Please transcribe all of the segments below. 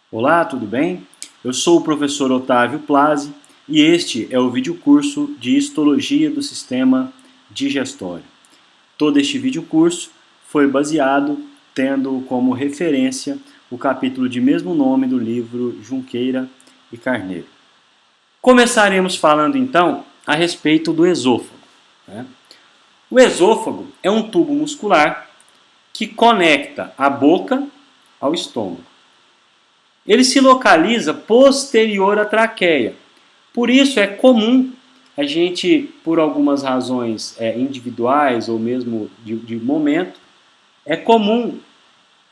Olá, tudo bem? Eu sou o professor Otávio Plazzi e este é o videocurso de Histologia do Sistema Digestório. Todo este videocurso foi baseado tendo como referência o capítulo de mesmo nome do livro Junqueira e Carneiro. Começaremos falando então a respeito do esôfago, né? O esôfago é um tubo muscular que conecta a boca ao estômago. Ele se localiza posterior à traqueia. Por isso é comum a gente, por algumas razões individuais ou mesmo de momento, é comum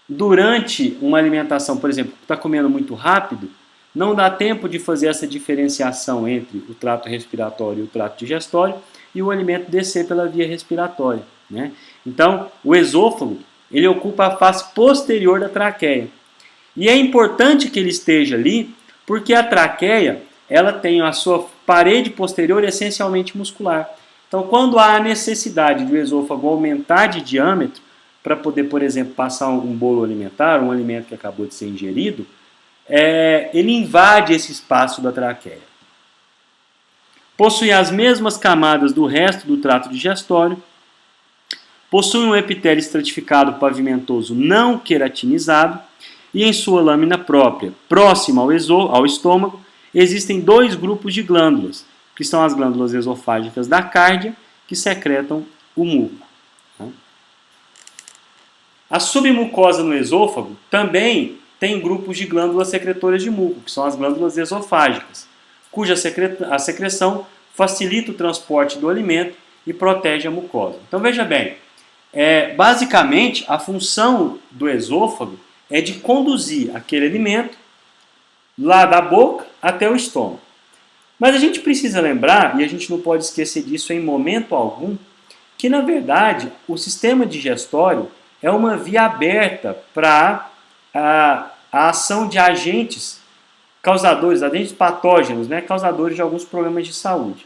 durante uma alimentação, por exemplo, está comendo muito rápido, não dá tempo de fazer essa diferenciação entre o trato respiratório e o trato digestório e o alimento descer pela via respiratória, né? Então, o esôfago, ele ocupa a face posterior da traqueia. E é importante que ele esteja ali, porque a traqueia, ela tem a sua parede posterior essencialmente muscular. Então, quando há a necessidade do esôfago aumentar de diâmetro, para poder, por exemplo, passar um bolo alimentar, um alimento que acabou de ser ingerido, ele invade esse espaço da traqueia. Possui as mesmas camadas do resto do trato digestório, possui um epitélio estratificado pavimentoso não queratinizado, e em sua lâmina própria, próxima ao estômago, existem dois grupos de glândulas, que são as glândulas esofágicas da cárdia, que secretam o muco. A submucosa no esôfago também tem grupos de glândulas secretoras de muco, que são as glândulas esofágicas, cuja a secreção facilita o transporte do alimento e protege a mucosa. Então veja bem, basicamente a função do esôfago é de conduzir aquele alimento lá da boca até o estômago. Mas a gente precisa lembrar, e a gente não pode esquecer disso em momento algum, que na verdade o sistema digestório é uma via aberta para a ação de agentes causadores, agentes patógenos, né, causadores de alguns problemas de saúde.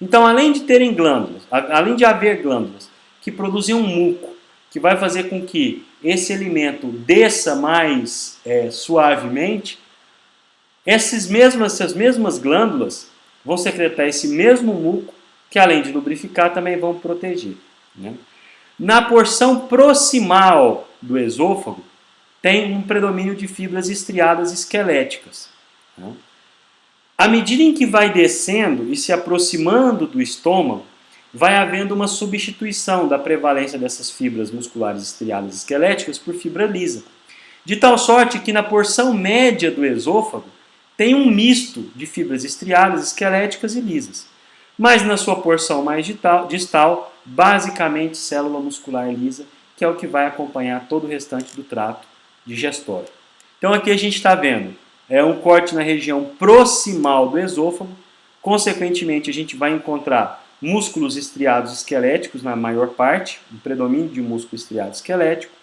Então, além de terem glândulas, além de haver glândulas que produzem um muco, que vai fazer com que esse alimento desça mais suavemente, essas mesmas glândulas vão secretar esse mesmo muco, que além de lubrificar, também vão proteger, né? Na porção proximal do esôfago, tem um predomínio de fibras estriadas esqueléticas, né? À medida em que vai descendo e se aproximando do estômago, vai havendo uma substituição da prevalência dessas fibras musculares estriadas esqueléticas por fibra lisa. De tal sorte que na porção média do esôfago tem um misto de fibras estriadas, esqueléticas e lisas. Mas na sua porção mais distal, basicamente célula muscular lisa, que é o que vai acompanhar todo o restante do trato digestório. Então aqui a gente está vendo um corte na região proximal do esôfago, consequentemente a gente vai encontrar músculos estriados esqueléticos na maior parte, um predomínio de músculo estriado esquelético.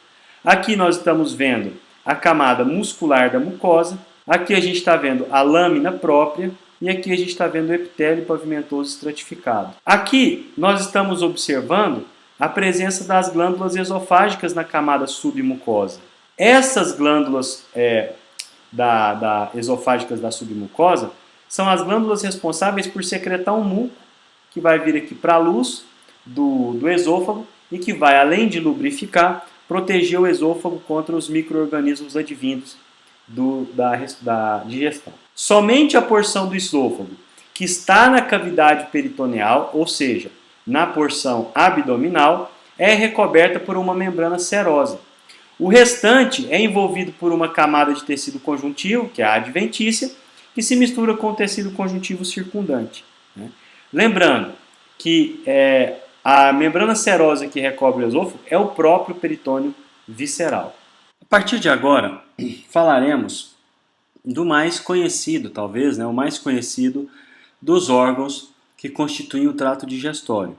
Aqui nós estamos vendo a camada muscular da mucosa, aqui a gente está vendo a lâmina própria e aqui a gente está vendo o epitélio pavimentoso estratificado. Aqui nós estamos observando a presença das glândulas esofágicas na camada submucosa. Essas glândulas esofágicas da submucosa são as glândulas responsáveis por secretar um muco, que vai vir aqui para a luz do esôfago e que vai, além de lubrificar, proteger o esôfago contra os micro-organismos advindos da digestão. Somente a porção do esôfago que está na cavidade peritoneal, ou seja, na porção abdominal, é recoberta por uma membrana serosa. O restante é envolvido por uma camada de tecido conjuntivo, que é a adventícia, que se mistura com o tecido conjuntivo circundante, né? Lembrando que a membrana serosa que recobre o esôfago é o próprio peritônio visceral. A partir de agora, falaremos do mais conhecido, talvez, né, o mais conhecido dos órgãos que constituem o trato digestório,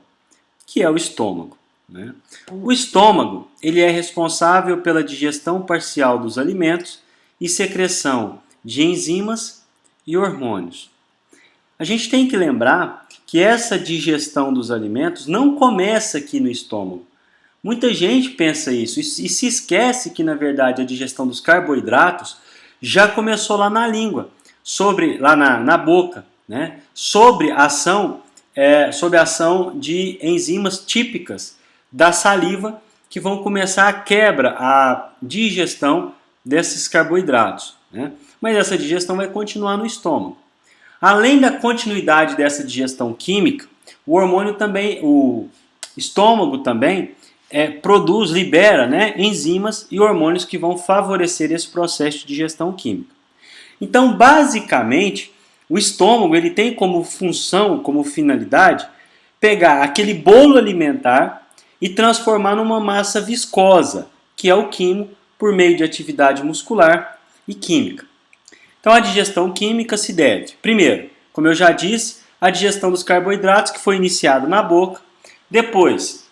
que é o estômago, né? O estômago, ele é responsável pela digestão parcial dos alimentos e secreção de enzimas e hormônios. A gente tem que lembrar que essa digestão dos alimentos não começa aqui no estômago. Muita gente pensa isso e se esquece que, na verdade, a digestão dos carboidratos já começou lá na língua, lá na boca, né? Sobre a ação de enzimas típicas da saliva que vão começar a quebra, a digestão desses carboidratos, né? Mas essa digestão vai continuar no estômago. Além da continuidade dessa digestão química, o estômago também libera, né, enzimas e hormônios que vão favorecer esse processo de digestão química. Então, basicamente, o estômago ele tem como função, como finalidade, pegar aquele bolo alimentar e transformar numa massa viscosa, que é o quimo, por meio de atividade muscular e química. Então, a digestão química se deve, primeiro, como eu já disse, a digestão dos carboidratos, que foi iniciada na boca, depois,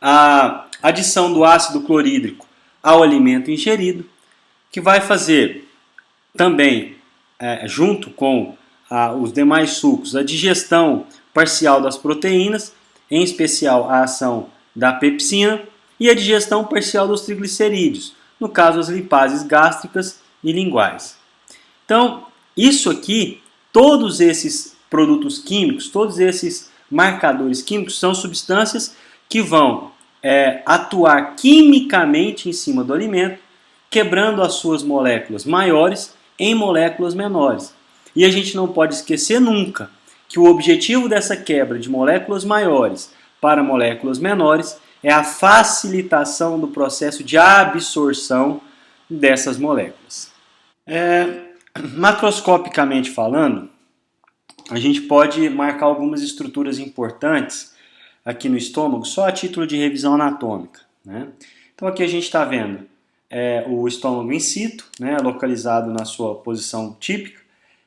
a adição do ácido clorídrico ao alimento ingerido, que vai fazer também, junto com os demais sucos, a digestão parcial das proteínas, em especial a ação da pepsina, e a digestão parcial dos triglicerídeos, no caso as lipases gástricas e linguais. Então, isso aqui, todos esses produtos químicos, todos esses marcadores químicos são substâncias que vão atuar quimicamente em cima do alimento, quebrando as suas moléculas maiores em moléculas menores. E a gente não pode esquecer nunca que o objetivo dessa quebra de moléculas maiores para moléculas menores é a facilitação do processo de absorção dessas moléculas. Macroscopicamente falando, a gente pode marcar algumas estruturas importantes aqui no estômago, só a título de revisão anatômica, né? Então aqui a gente está vendo o estômago in situ, né, localizado na sua posição típica.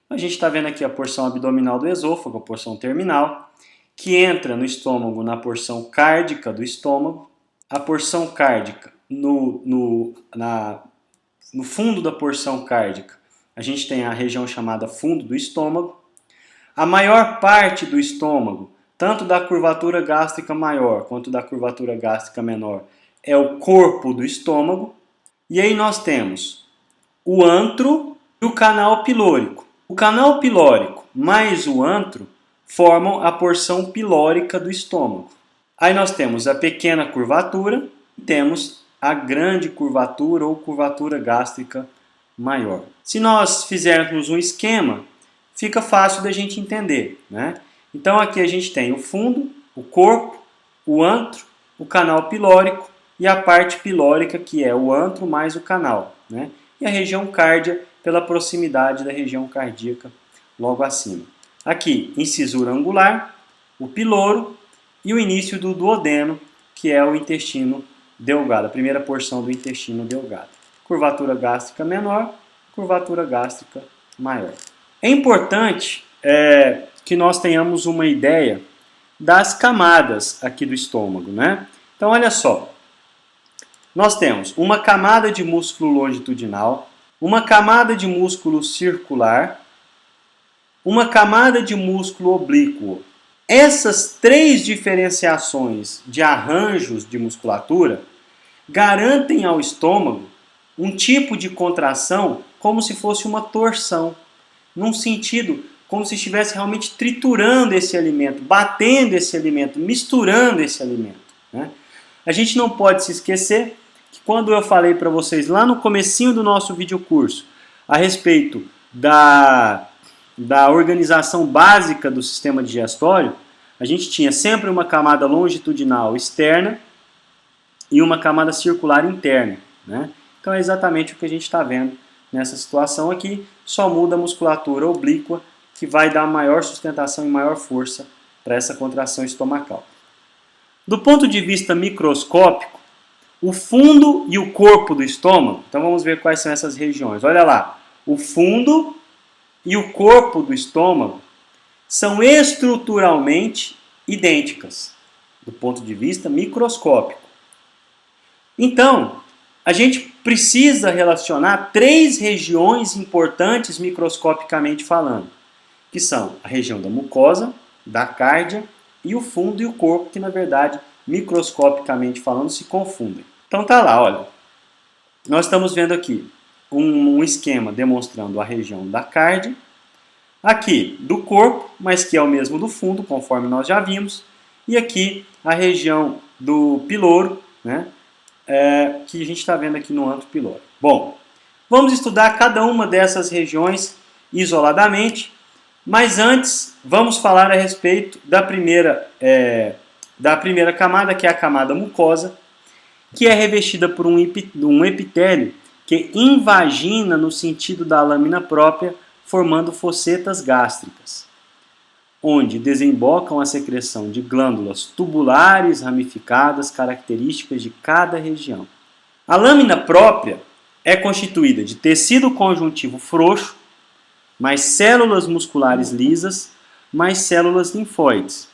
A gente está vendo aqui a porção abdominal do esôfago, a porção terminal, que entra no estômago na porção cárdica do estômago. A porção cárdica, no fundo da porção cárdica, a gente tem a região chamada fundo do estômago. A maior parte do estômago, tanto da curvatura gástrica maior quanto da curvatura gástrica menor, é o corpo do estômago. E aí nós temos o antro e o canal pilórico. O canal pilórico mais o antro formam a porção pilórica do estômago. Aí nós temos a pequena curvatura e temos a grande curvatura ou curvatura gástrica maior. Se nós fizermos um esquema, fica fácil da gente entender, né? Então aqui a gente tem o fundo, o corpo, o antro, o canal pilórico e a parte pilórica, que é o antro mais o canal, né? E a região cárdia pela proximidade da região cardíaca logo acima. Aqui, incisura angular, o piloro e o início do duodeno, que é o intestino delgado, a primeira porção do intestino delgado. Curvatura gástrica menor, curvatura gástrica maior. É importante que nós tenhamos uma ideia das camadas aqui do estômago, né? Então, olha só. Nós temos uma camada de músculo longitudinal, uma camada de músculo circular, uma camada de músculo oblíquo. Essas três diferenciações de arranjos de musculatura garantem ao estômago um tipo de contração como se fosse uma torção, num sentido como se estivesse realmente triturando esse alimento, batendo esse alimento, misturando esse alimento, né? A gente não pode se esquecer que quando eu falei para vocês lá no comecinho do nosso videocurso a respeito da organização básica do sistema digestório, a gente tinha sempre uma camada longitudinal externa e uma camada circular interna, né? Então é exatamente o que a gente está vendo nessa situação aqui, só muda a musculatura oblíqua, que vai dar maior sustentação e maior força para essa contração estomacal. Do ponto de vista microscópico, o fundo e o corpo do estômago, então vamos ver quais são essas regiões. Olha lá, o fundo e o corpo do estômago são estruturalmente idênticas, do ponto de vista microscópico. Então, a gente precisa relacionar três regiões importantes microscopicamente falando, que são a região da mucosa, da cárdia e o fundo e o corpo, que na verdade, microscopicamente falando, se confundem. Então tá lá, olha, nós estamos vendo aqui um esquema demonstrando a região da cardia, aqui do corpo, mas que é o mesmo do fundo, conforme nós já vimos, e aqui a região do piloro, né, que a gente está vendo aqui no antro piloro. Bom, vamos estudar cada uma dessas regiões isoladamente, mas antes vamos falar a respeito da primeira camada, que é a camada mucosa, que é revestida por um epitélio que invagina no sentido da lâmina própria, formando fossetas gástricas, onde desembocam a secreção de glândulas tubulares ramificadas características de cada região. A lâmina própria é constituída de tecido conjuntivo frouxo, mais células musculares lisas, mais células linfóides.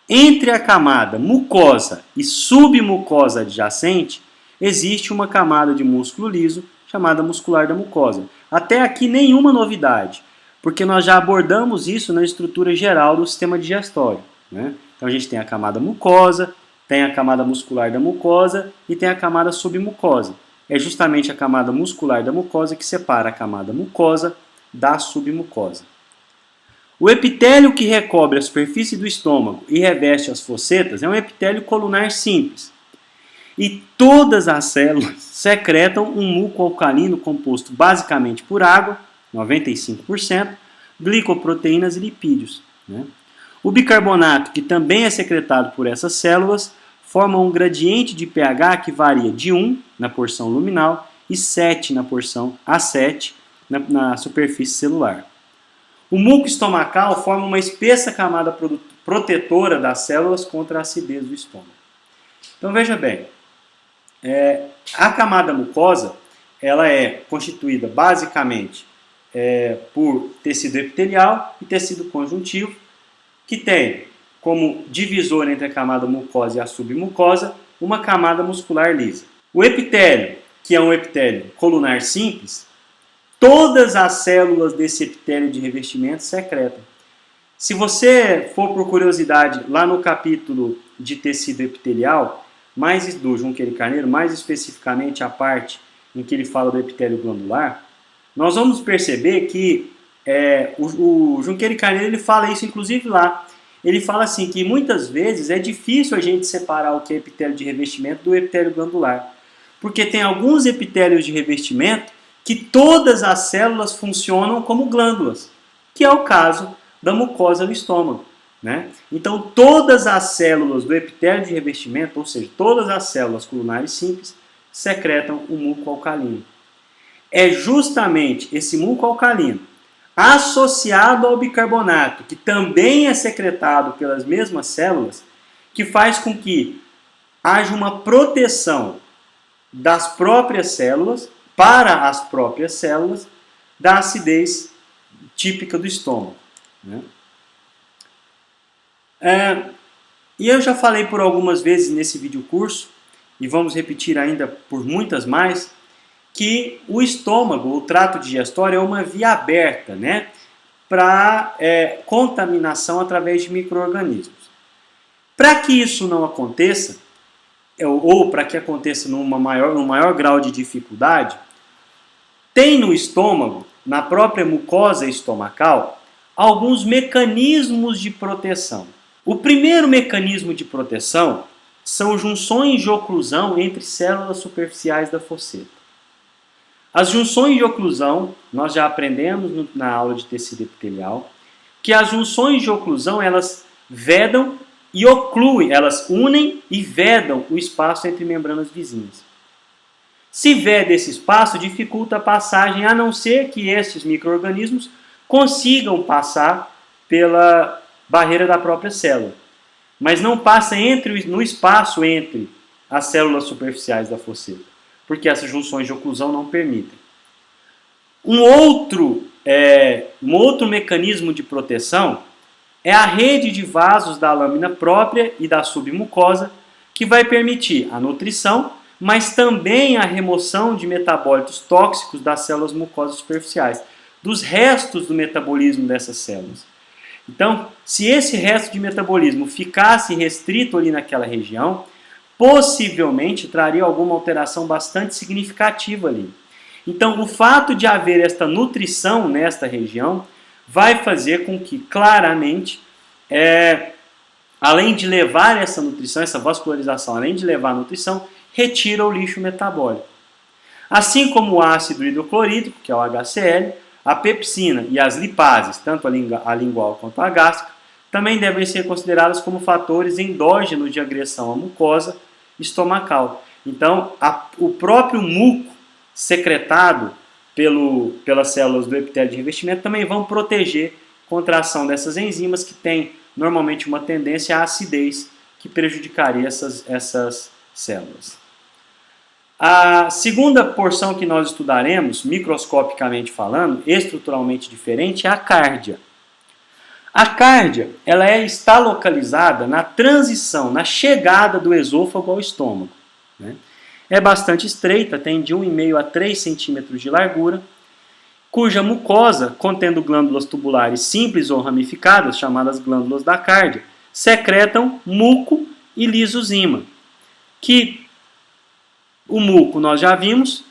Entre a camada mucosa e submucosa adjacente, existe uma camada de músculo liso chamada muscular da mucosa. Até aqui nenhuma novidade, porque nós já abordamos isso na estrutura geral do sistema digestório, né? Então a gente tem a camada mucosa, tem a camada muscular da mucosa e tem a camada submucosa. É justamente a camada muscular da mucosa que separa a camada mucosa da submucosa. O epitélio que recobre a superfície do estômago e reveste as fossetas é um epitélio colunar simples. E todas as células secretam um muco alcalino composto basicamente por água, 95%, glicoproteínas e lipídios, né? O bicarbonato, que também é secretado por essas células, forma um gradiente de pH que varia de 1 na porção luminal e 7 na porção A7 na superfície celular. O muco estomacal forma uma espessa camada protetora das células contra a acidez do estômago. Então veja bem, a camada mucosa ela é constituída basicamente por tecido epitelial e tecido conjuntivo, que tem como divisor entre a camada mucosa e a submucosa uma camada muscular lisa. O epitélio, que é um epitélio colunar simples, todas as células desse epitélio de revestimento secretam. Se você for por curiosidade lá no capítulo de tecido epitelial, mais do Junqueira e Carneiro, mais especificamente a parte em que ele fala do epitélio glandular, nós vamos perceber que o Junqueira e Carneiro ele fala isso inclusive lá. Ele fala assim que muitas vezes é difícil a gente separar o que é epitélio de revestimento do epitélio glandular, porque tem alguns epitélios de revestimento que todas as células funcionam como glândulas, que é o caso da mucosa do estômago, né? Então todas as células do epitélio de revestimento, ou seja, todas as células colunares simples, secretam o muco alcalino. É justamente esse muco alcalino, associado ao bicarbonato, que também é secretado pelas mesmas células, que faz com que haja uma proteção das próprias células, para as próprias células, da acidez típica do estômago, né? E eu já falei por algumas vezes nesse vídeo curso, e vamos repetir ainda por muitas mais, que o estômago, o trato digestório, é uma via aberta, né, para contaminação através de micro-organismos. Para que isso não aconteça, ou para que aconteça num maior grau de dificuldade, tem no estômago, na própria mucosa estomacal, alguns mecanismos de proteção. O primeiro mecanismo de proteção são junções de oclusão entre células superficiais da fosseta. As junções de oclusão, nós já aprendemos na aula de tecido epitelial, que as junções de oclusão, elas vedam e ocluem, elas unem e vedam o espaço entre membranas vizinhas. Se veda esse espaço, dificulta a passagem, a não ser que estes micro-organismos consigam passar pela barreira da própria célula. Mas não passa no espaço entre as células superficiais da fosseta, porque essas junções de oclusão não permitem. Um outro mecanismo de proteção é a rede de vasos da lâmina própria e da submucosa, que vai permitir a nutrição, mas também a remoção de metabólitos tóxicos das células mucosas superficiais, dos restos do metabolismo dessas células. Então, se esse resto de metabolismo ficasse restrito ali naquela região, possivelmente traria alguma alteração bastante significativa ali. Então, o fato de haver esta nutrição nesta região vai fazer com que, claramente, além de levar essa nutrição, essa vascularização, além de levar a nutrição, retira o lixo metabólico. Assim como o ácido hidroclorídrico, que é o HCl, a pepsina e as lipases, tanto a lingual quanto a gástrica, também devem ser consideradas como fatores endógenos de agressão à mucosa estomacal. Então, o próprio muco secretado pelas células do epitélio de revestimento também vão proteger contra a ação dessas enzimas que têm normalmente uma tendência à acidez que prejudicaria essas células. A segunda porção que nós estudaremos, microscopicamente falando, estruturalmente diferente, é a cárdia. A cárdia está localizada na transição, na chegada do esôfago ao estômago, né? É bastante estreita, tem de 1,5 a 3 centímetros de largura, cuja mucosa, contendo glândulas tubulares simples ou ramificadas, chamadas glândulas da cárdia, secretam muco e lisozima, que o muco nós já vimos,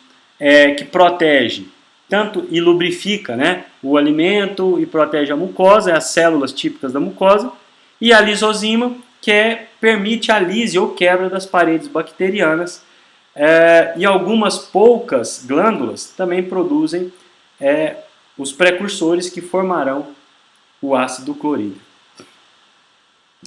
que protege tanto e lubrifica, né, o alimento e protege a mucosa, as células típicas da mucosa, e a lisozima, que permite a lise ou quebra das paredes bacterianas, e algumas poucas glândulas também produzem os precursores que formarão o ácido clorídrico.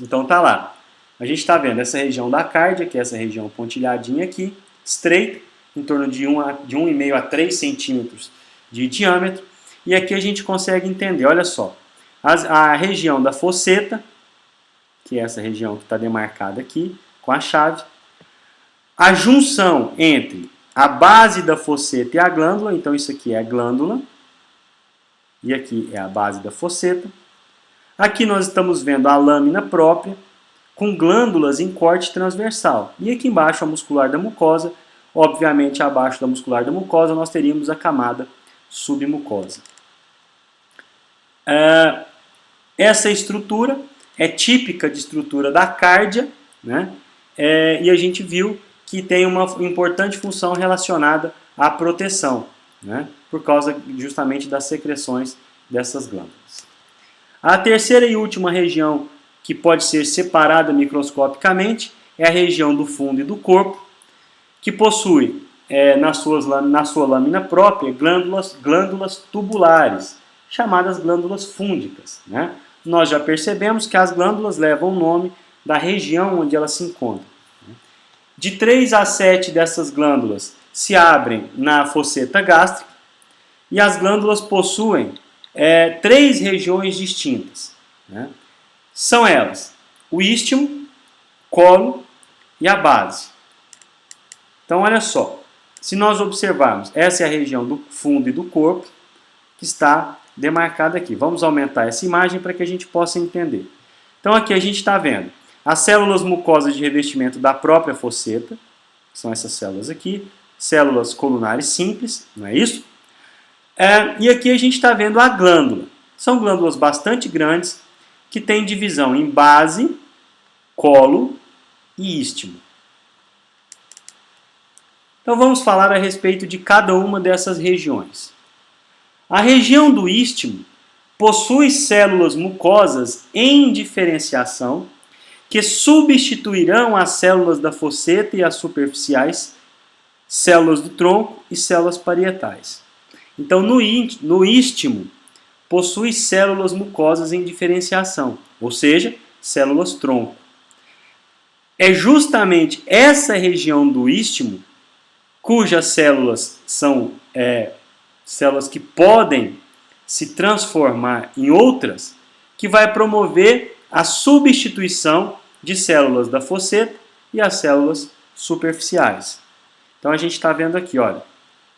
Então tá lá. A gente está vendo essa região da cárdia, que é essa região pontilhadinha aqui, estreita, em torno de 1,5 a 3 centímetros de diâmetro. E aqui a gente consegue entender, olha só, a região da fosseta, que é essa região que está demarcada aqui, com a chave, a junção entre a base da fosseta e a glândula, então isso aqui é a glândula, e aqui é a base da fosseta. Aqui nós estamos vendo a lâmina própria, com glândulas em corte transversal. E aqui embaixo a muscular da mucosa. Obviamente, abaixo da muscular da mucosa, nós teríamos a camada submucosa. Essa estrutura é típica de estrutura da cárdia, né? E a gente viu que tem uma importante função relacionada à proteção, né? Por causa justamente das secreções dessas glândulas. A terceira e última região que pode ser separada microscopicamente é a região do fundo e do corpo, que possui na sua lâmina própria glândulas tubulares, chamadas glândulas fúngicas, né? Nós já percebemos que as glândulas levam o nome da região onde elas se encontram. De 3 a 7 dessas glândulas se abrem na fosseta gástrica e as glândulas possuem 3 regiões distintas, né? São elas o istmo, colo e a base. Então olha só, se nós observarmos, essa é a região do fundo e do corpo que está demarcada aqui. Vamos aumentar essa imagem para que a gente possa entender. Então aqui a gente está vendo as células mucosas de revestimento da própria fosseta, que são essas células aqui, células colunares simples, não é isso? E aqui a gente está vendo a glândula. São glândulas bastante grandes que têm divisão em base, colo e istmo. Então vamos falar a respeito de cada uma dessas regiões. A região do istmo possui células mucosas em diferenciação que substituirão as células da fosseta e as superficiais, células do tronco e células parietais. Então no istmo possui células mucosas em diferenciação, ou seja, células tronco. É justamente essa região do istmo cujas células são células que podem se transformar em outras, que vai promover a substituição de células da fosseta e as células superficiais. Então a gente está vendo aqui, olha,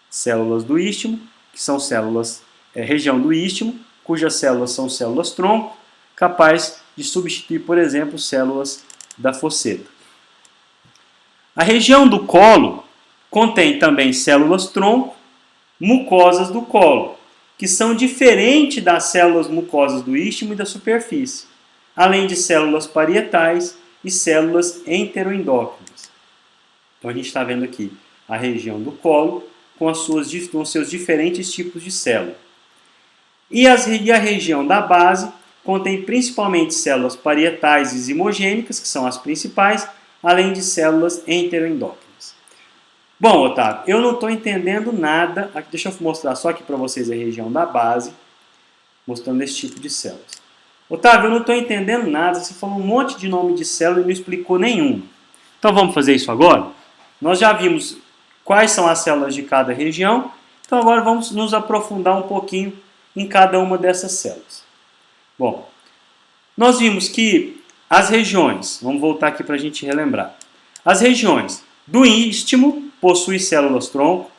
células do istmo, que são células, região do istmo, cujas células são células tronco, capaz de substituir, por exemplo, células da fosseta. A região do colo contém também células tronco, mucosas do colo, que são diferentes das células mucosas do istmo e da superfície, além de células parietais e células enteroendócrinas. Então a gente está vendo aqui a região do colo com os seus diferentes tipos de célula. E a região da base contém principalmente células parietais e zimogênicas, que são as principais, além de células enteroendócrinas. Bom, Otávio, eu não estou entendendo nada. Deixa eu mostrar só aqui para vocês a região da base, mostrando esse tipo de células. Otávio, eu não estou entendendo nada. Você falou um monte de nome de célula e não explicou nenhuma. Então vamos fazer isso agora? Nós já vimos quais são as células de cada região. Então agora vamos nos aprofundar um pouquinho em cada uma dessas células. Bom, nós vimos que as regiões, vamos voltar aqui para a gente relembrar. As regiões do istmo possuem células-tronco.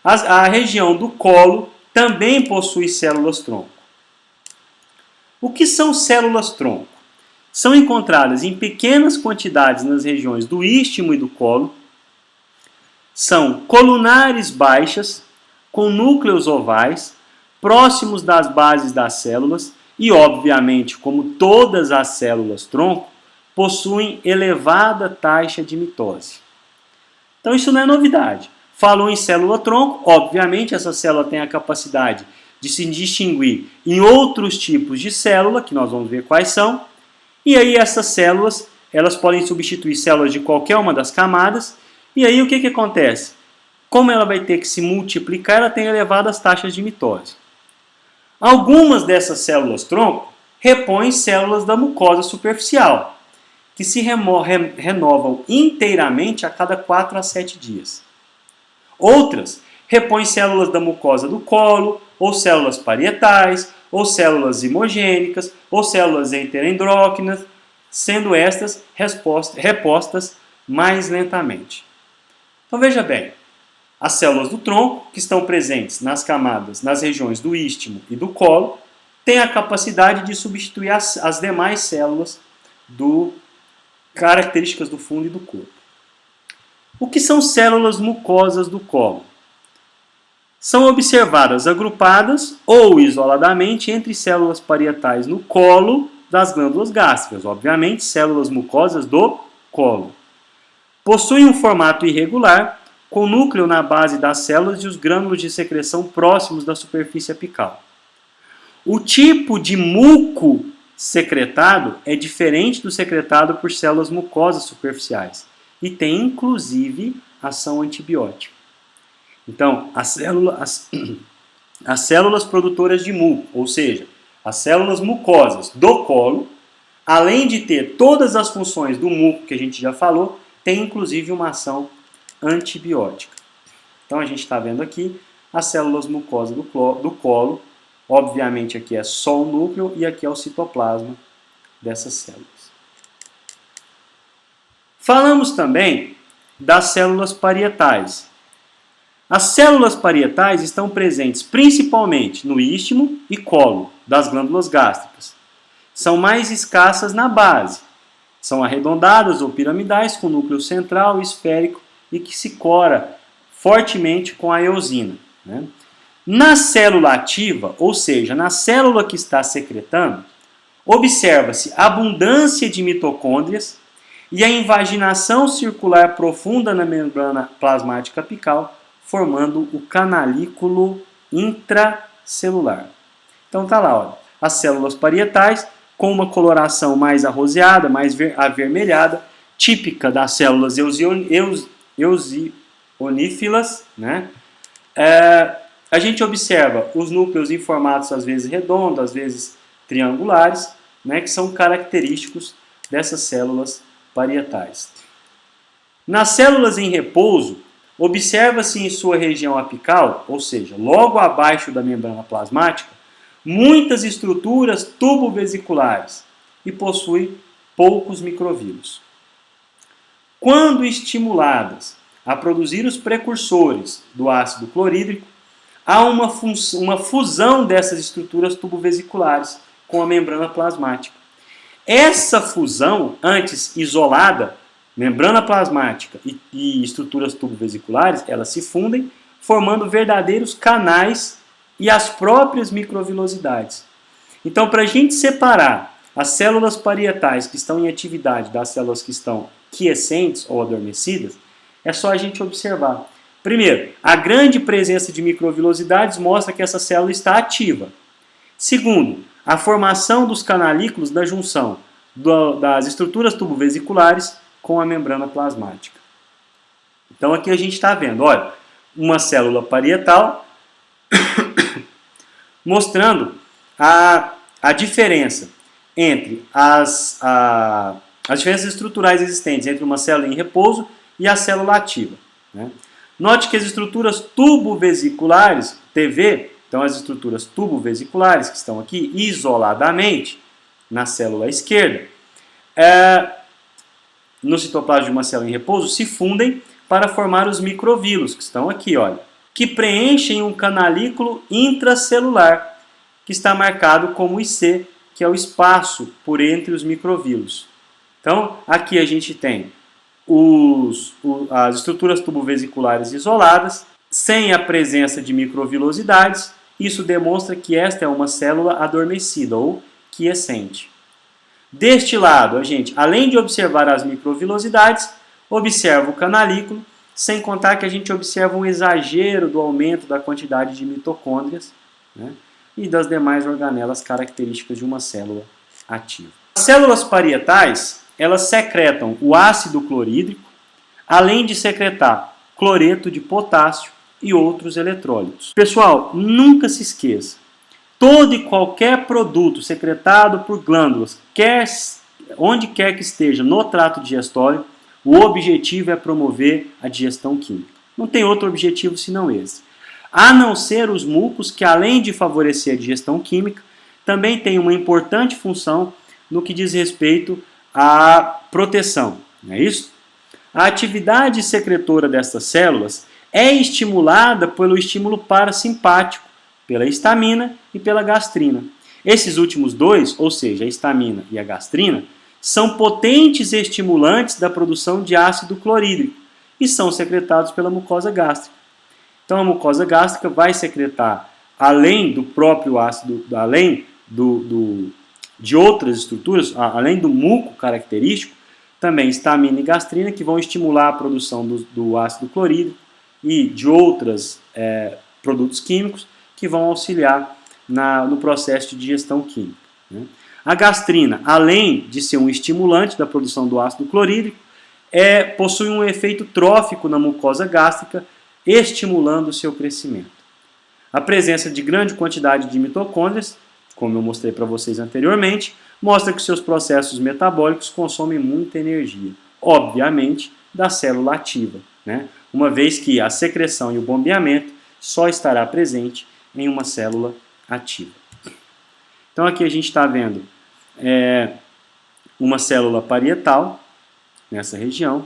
A região do colo também possui células-tronco. O que são células-tronco? São encontradas em pequenas quantidades nas regiões do istmo e do colo. São colunares baixas, com núcleos ovais, próximos das bases das células e, obviamente, como todas as células-tronco, possuem elevada taxa de mitose. Então isso não é novidade. Falou em célula-tronco, obviamente essa célula tem a capacidade de se distinguir em outros tipos de célula, que nós vamos ver quais são, e aí essas células, elas podem substituir células de qualquer uma das camadas, e aí o que acontece? Como ela vai ter que se multiplicar, ela tem elevadas taxas de mitose. Algumas dessas células-tronco repõem células da mucosa superficial, que se renovam inteiramente a cada 4 a 7 dias. Outras repõem células da mucosa do colo, ou células parietais, ou células zimogênicas, ou células enteroendócrinas, sendo estas repostas mais lentamente. Então veja bem, as células do tronco, que estão presentes nas camadas, nas regiões do istmo e do colo, têm a capacidade de substituir as demais células características do fundo e do corpo. O que são células mucosas do colo? São observadas agrupadas ou isoladamente entre células parietais no colo das glândulas gástricas, obviamente células mucosas do colo. Possuem um formato irregular, com núcleo na base das células e os grânulos de secreção próximos da superfície apical. O tipo de muco secretado é diferente do secretado por células mucosas superficiais e tem inclusive ação antibiótica. Então, as células produtoras de muco, ou seja, as células mucosas do colo, além de ter todas as funções do muco que a gente já falou, tem inclusive uma ação antibiótica. Então a gente está vendo aqui as células mucosas do colo, obviamente aqui é só o núcleo e aqui é o citoplasma dessas células. Falamos também das células parietais. As células parietais estão presentes principalmente no istmo e colo das glândulas gástricas. São mais escassas na base. São arredondadas ou piramidais com núcleo central e esférico e que se cora fortemente com a eosina. Né? Na célula ativa, ou seja, na célula que está secretando, observa-se abundância de mitocôndrias e a invaginação circular profunda na membrana plasmática apical, formando o canalículo intracelular. Então tá lá, olha, as células parietais com uma coloração mais arroseada, mais avermelhada, típica das células eosionífilas, né? A gente observa os núcleos em formatos às vezes redondos, às vezes triangulares, né, que são característicos dessas células parietais. Nas células em repouso, observa-se em sua região apical, ou seja, logo abaixo da membrana plasmática, muitas estruturas tubovesiculares e possui poucos microvírus. Quando estimuladas a produzir os precursores do ácido clorídrico, há uma fusão dessas estruturas tubovesiculares com a membrana plasmática. Essa fusão, antes isolada, membrana plasmática e estruturas tubovesiculares, elas se fundem, formando verdadeiros canais e as próprias microvilosidades. Então, para a gente separar as células parietais que estão em atividade das células que estão quiescentes ou adormecidas, é só a gente observar. Primeiro, a grande presença de microvilosidades mostra que essa célula está ativa. Segundo, a formação dos canalículos da junção das estruturas tubovesiculares com a membrana plasmática. Então aqui a gente está vendo, olha, uma célula parietal mostrando a diferença entre as diferenças estruturais existentes entre uma célula em repouso e a célula ativa, né? Note que as estruturas tubovesiculares, TV, então as estruturas tubovesiculares que estão aqui isoladamente na célula esquerda, no citoplasma de uma célula em repouso, se fundem para formar os microvílos, que estão aqui, olha, que preenchem um canalículo intracelular, que está marcado como IC, que é o espaço por entre os microvílos. Então, aqui a gente tem as estruturas tubovesiculares isoladas, sem a presença de microvilosidades. Isso demonstra que esta é uma célula adormecida ou quiescente. Deste lado, a gente, além de observar as microvilosidades, observa o canalículo, sem contar que a gente observa um exagero do aumento da quantidade de mitocôndrias, né, e das demais organelas características de uma célula ativa. As células parietais, elas secretam o ácido clorídrico, além de secretar cloreto de potássio e outros eletrólitos. Pessoal, nunca se esqueça, todo e qualquer produto secretado por glândulas, onde quer que esteja no trato digestório, o objetivo é promover a digestão química. Não tem outro objetivo senão esse. A não ser os mucos, que além de favorecer a digestão química, também tem uma importante função no que diz respeito à proteção. Não é isso? A atividade secretora destas células é estimulada pelo estímulo parasimpático, pela histamina e pela gastrina. Esses últimos dois, ou seja, a histamina e a gastrina, são potentes estimulantes da produção de ácido clorídrico e são secretados pela mucosa gástrica. Então a mucosa gástrica vai secretar, além do próprio ácido, além de outras estruturas, além do muco característico, também histamina e gastrina, que vão estimular a produção do ácido clorídrico e de outros produtos químicos que vão auxiliar no processo de digestão química, né? A gastrina, além de ser um estimulante da produção do ácido clorídrico, possui um efeito trófico na mucosa gástrica, estimulando o seu crescimento. A presença de grande quantidade de mitocôndrias, como eu mostrei para vocês anteriormente, mostra que seus processos metabólicos consomem muita energia, obviamente, da célula ativa, né? Uma vez que a secreção e o bombeamento só estará presente em uma célula ativa. Então aqui a gente está vendo uma célula parietal, nessa região,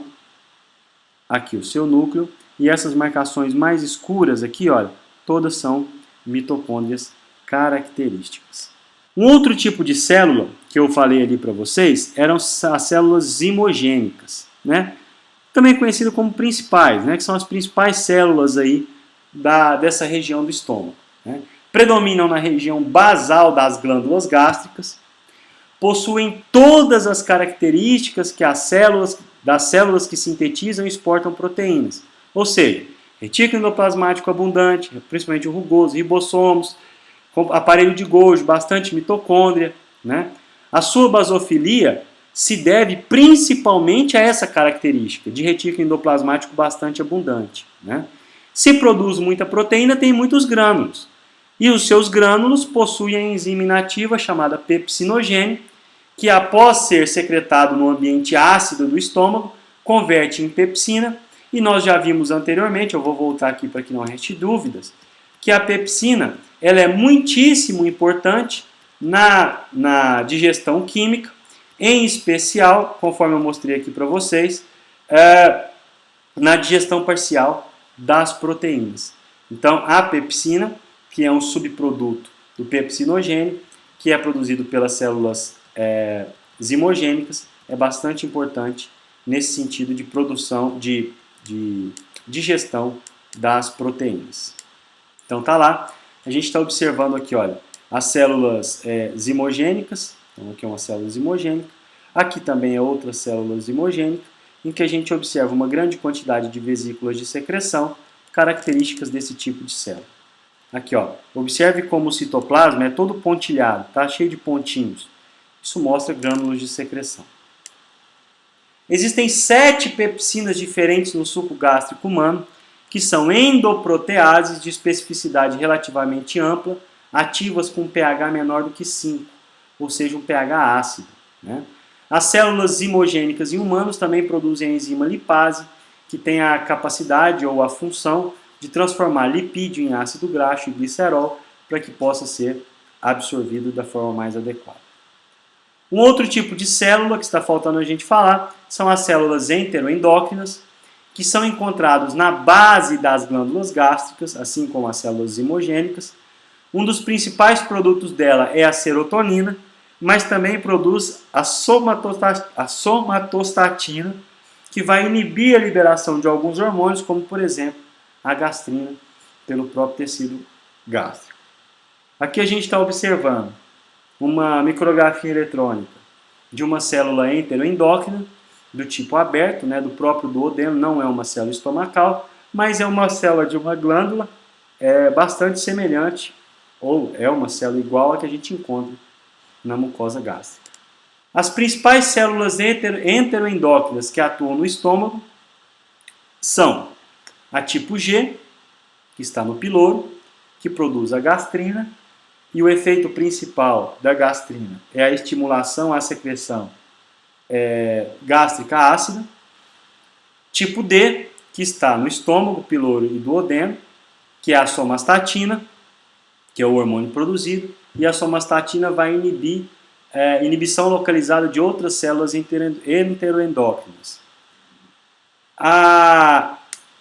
aqui o seu núcleo, e essas marcações mais escuras aqui, olha, todas são mitocôndrias características. Um outro tipo de célula que eu falei ali para vocês eram as células zimogênicas, né? Também conhecido como principais, né? Que são as principais células aí dessa região do estômago, né? Predominam na região basal das glândulas gástricas, possuem todas as características que das células que sintetizam e exportam proteínas, ou seja, retículo endoplasmático abundante, principalmente o rugoso, ribossomos, aparelho de Golgi, bastante mitocôndria, né? A sua basofilia se deve principalmente a essa característica de retículo endoplasmático bastante abundante, né? Se produz muita proteína, tem muitos grânulos. E os seus grânulos possuem a enzima inativa chamada pepsinogênio, que após ser secretado no ambiente ácido do estômago, converte em pepsina. E nós já vimos anteriormente, eu vou voltar aqui para que não reste dúvidas, que a pepsina ela é muitíssimo importante na digestão química, em especial, conforme eu mostrei aqui para vocês, na digestão parcial das proteínas. Então, a pepsina, que é um subproduto do pepsinogênio, que é produzido pelas células zimogênicas, é bastante importante nesse sentido de produção, de digestão das proteínas. Então tá lá, a gente está observando aqui, olha, as células zimogênicas, então aqui é uma célula zimogênica, aqui também é outra célula zimogênica, em que a gente observa uma grande quantidade de vesículas de secreção características desse tipo de célula. Aqui, ó, observe como o citoplasma é todo pontilhado, tá cheio de pontinhos. Isso mostra grânulos de secreção. Existem 7 pepsinas diferentes no suco gástrico humano, que são endoproteases de especificidade relativamente ampla, ativas com um pH menor do que 5, ou seja, um pH ácido, né? As células zimogênicas em humanos também produzem a enzima lipase, que tem a capacidade ou a função de transformar lipídio em ácido graxo e glicerol para que possa ser absorvido da forma mais adequada. Um outro tipo de célula que está faltando a gente falar são as células enteroendócrinas, que são encontradas na base das glândulas gástricas, assim como as células zimogênicas. Um dos principais produtos dela é a serotonina, mas também produz a somatostatina, que vai inibir a liberação de alguns hormônios, como por exemplo a gastrina, pelo próprio tecido gástrico. Aqui a gente está observando uma micrografia eletrônica de uma célula enteroendócrina, do tipo aberto, né, do próprio duodeno, não é uma célula estomacal, mas é uma célula de uma glândula bastante semelhante, ou é uma célula igual à que a gente encontra na mucosa gástrica. As principais células enteroendócrinas que atuam no estômago são a tipo G, que está no piloro, que produz a gastrina, e o efeito principal da gastrina é a estimulação à secreção gástrica ácida. Tipo D, que está no estômago, piloro e duodeno, que é a somastatina, que é o hormônio produzido, e a somastatina vai inibir inibição localizada de outras células enteroendócrinas.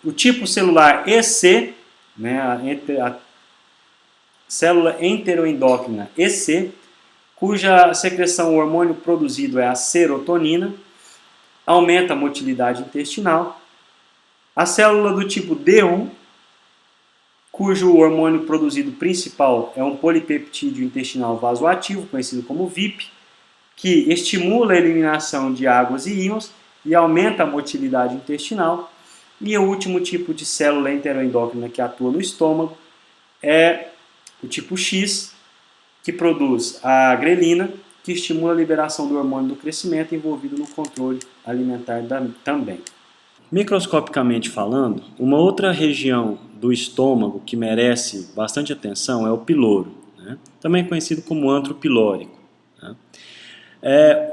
O tipo celular EC, né, a célula enteroendócrina EC, cuja secreção, o hormônio produzido é a serotonina, aumenta a motilidade intestinal. A célula do tipo D1, cujo hormônio produzido principal é um polipeptídeo intestinal vasoativo, conhecido como VIP, que estimula a eliminação de águas e íons e aumenta a motilidade intestinal. E o último tipo de célula enteroendócrina que atua no estômago é o tipo X, que produz a grelina, que estimula a liberação do hormônio do crescimento envolvido no controle alimentar também. Microscopicamente falando, uma outra região do estômago que merece bastante atenção é o piloro, né? Também conhecido como antro pilórico, né?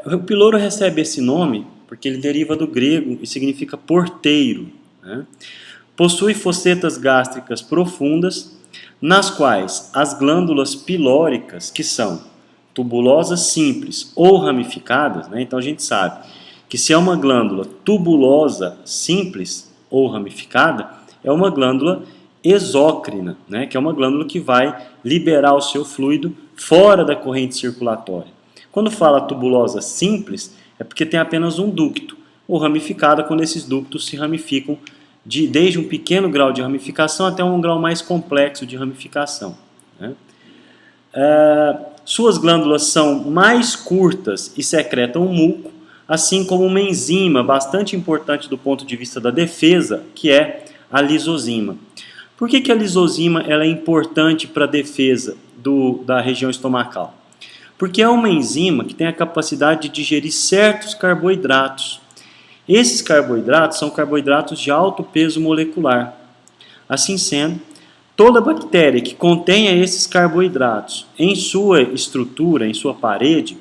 O piloro recebe esse nome porque ele deriva do grego e significa porteiro, né? Possui fossetas gástricas profundas, nas quais as glândulas pilóricas, que são tubulosas simples ou ramificadas, né? Então a gente sabe que se é uma glândula tubulosa simples ou ramificada, é uma glândula exócrina, né? Que é uma glândula que vai liberar o seu fluido fora da corrente circulatória. Quando fala tubulosa simples, é porque tem apenas um ducto, ou ramificada quando esses ductos se ramificam desde um pequeno grau de ramificação até um grau mais complexo de ramificação, né? Suas glândulas são mais curtas e secretam muco, assim como uma enzima bastante importante do ponto de vista da defesa, que é a lisozima. Por que a lisozima ela é importante para a defesa da região estomacal? Porque é uma enzima que tem a capacidade de digerir certos carboidratos. Esses carboidratos são carboidratos de alto peso molecular. Assim sendo, toda bactéria que contenha esses carboidratos em sua estrutura, em sua parede,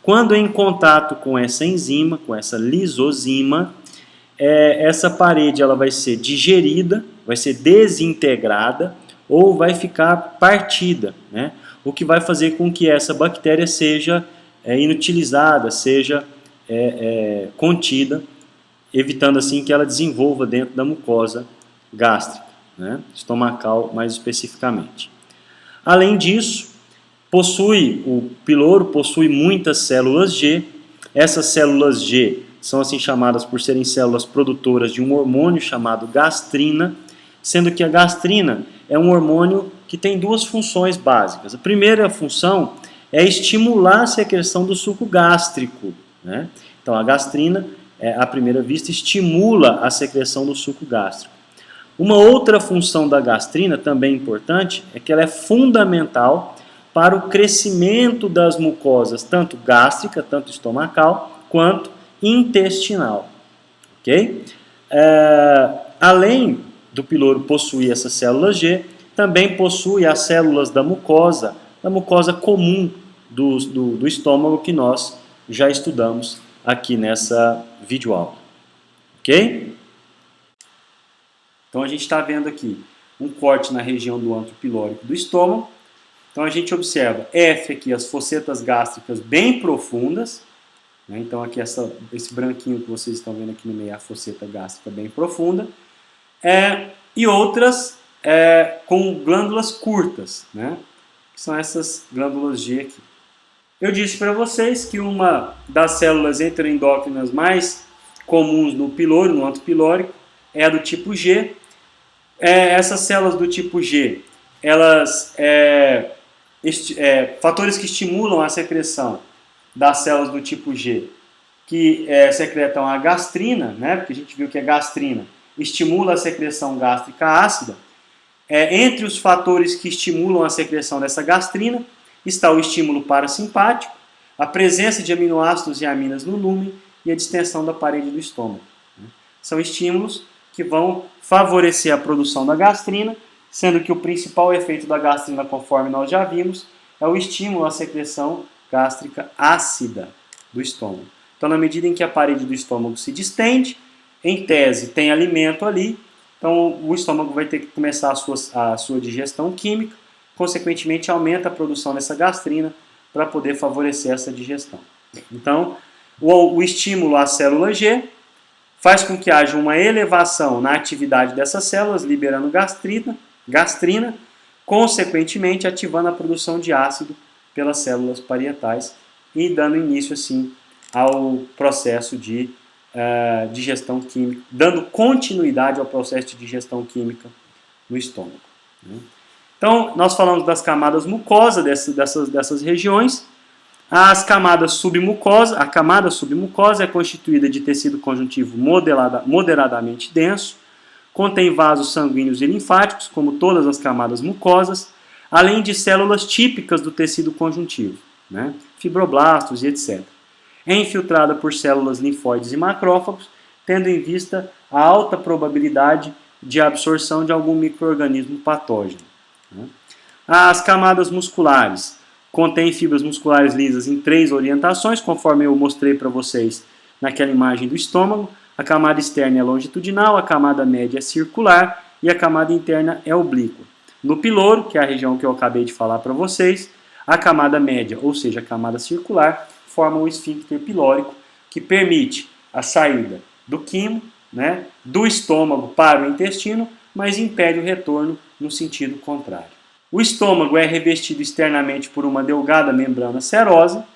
quando em contato com essa enzima, com essa lisozima, essa parede ela vai ser digerida, vai ser desintegrada ou vai ficar partida, né? O que vai fazer com que essa bactéria seja inutilizada, seja contida, evitando assim que ela desenvolva dentro da mucosa gástrica, né? Estomacal mais especificamente. Além disso, o piloro possui muitas células G. Essas células G são assim chamadas por serem células produtoras de um hormônio chamado gastrina, sendo que a gastrina é um hormônio que tem duas funções básicas. A primeira função é estimular a secreção do suco gástrico, né? Então a gastrina, à primeira vista, estimula a secreção do suco gástrico. Uma outra função da gastrina, também importante, é que ela é fundamental para o crescimento das mucosas, tanto gástrica, tanto estomacal, quanto intestinal. Ok? Além do piloro possuir essas células G, também possui as células da mucosa comum do estômago que nós já estudamos aqui nessa videoaula. Ok? Então a gente está vendo aqui um corte na região do antro pilórico do estômago. Então a gente observa F aqui, as fossetas gástricas bem profundas. Né? Então aqui esse branquinho que vocês estão vendo aqui no meio é a fosseta gástrica bem profunda. E outras com glândulas curtas, né? Que são essas glândulas G aqui. Eu disse para vocês que uma das células enteroendócrinas mais comuns no piloro, no antro pilórico, é a do tipo G. Essas células do tipo G, elas fatores que estimulam a secreção das células do tipo G, que secretam a gastrina, né? Porque a gente viu que a gastrina estimula a secreção gástrica ácida. Entre os fatores que estimulam a secreção dessa gastrina está o estímulo parasimpático, a presença de aminoácidos e aminas no lúmen e a distensão da parede do estômago. São estímulos que vão favorecer a produção da gastrina, sendo que o principal efeito da gastrina, conforme nós já vimos, é o estímulo à secreção gástrica ácida do estômago. Então, na medida em que a parede do estômago se distende, em tese tem alimento ali, então o estômago vai ter que começar a sua digestão química, consequentemente aumenta a produção dessa gastrina para poder favorecer essa digestão. Então, o estímulo à célula G faz com que haja uma elevação na atividade dessas células, liberando gastrina, consequentemente ativando a produção de ácido pelas células parietais e dando início assim ao processo de digestão química, dando continuidade ao processo de digestão química no estômago. Né? Então, nós falamos das camadas mucosas dessas regiões. As camadas submucosas, a camada submucosa é constituída de tecido conjuntivo moderadamente denso, contém vasos sanguíneos e linfáticos, como todas as camadas mucosas, além de células típicas do tecido conjuntivo, né? Fibroblastos e etc. É infiltrada por células linfóides e macrófagos, tendo em vista a alta probabilidade de absorção de algum micro-organismo patógeno. Né? As camadas musculares contêm fibras musculares lisas em 3 orientações, conforme eu mostrei para vocês naquela imagem do estômago. A camada externa é longitudinal, a camada média é circular e a camada interna é oblíqua. No piloro, que é a região que eu acabei de falar para vocês, a camada média, ou seja, a camada circular, forma o esfíncter pilórico, que permite a saída do quimo, né, do estômago para o intestino, mas impede o retorno no sentido contrário. O estômago é revestido externamente por uma delgada membrana serosa,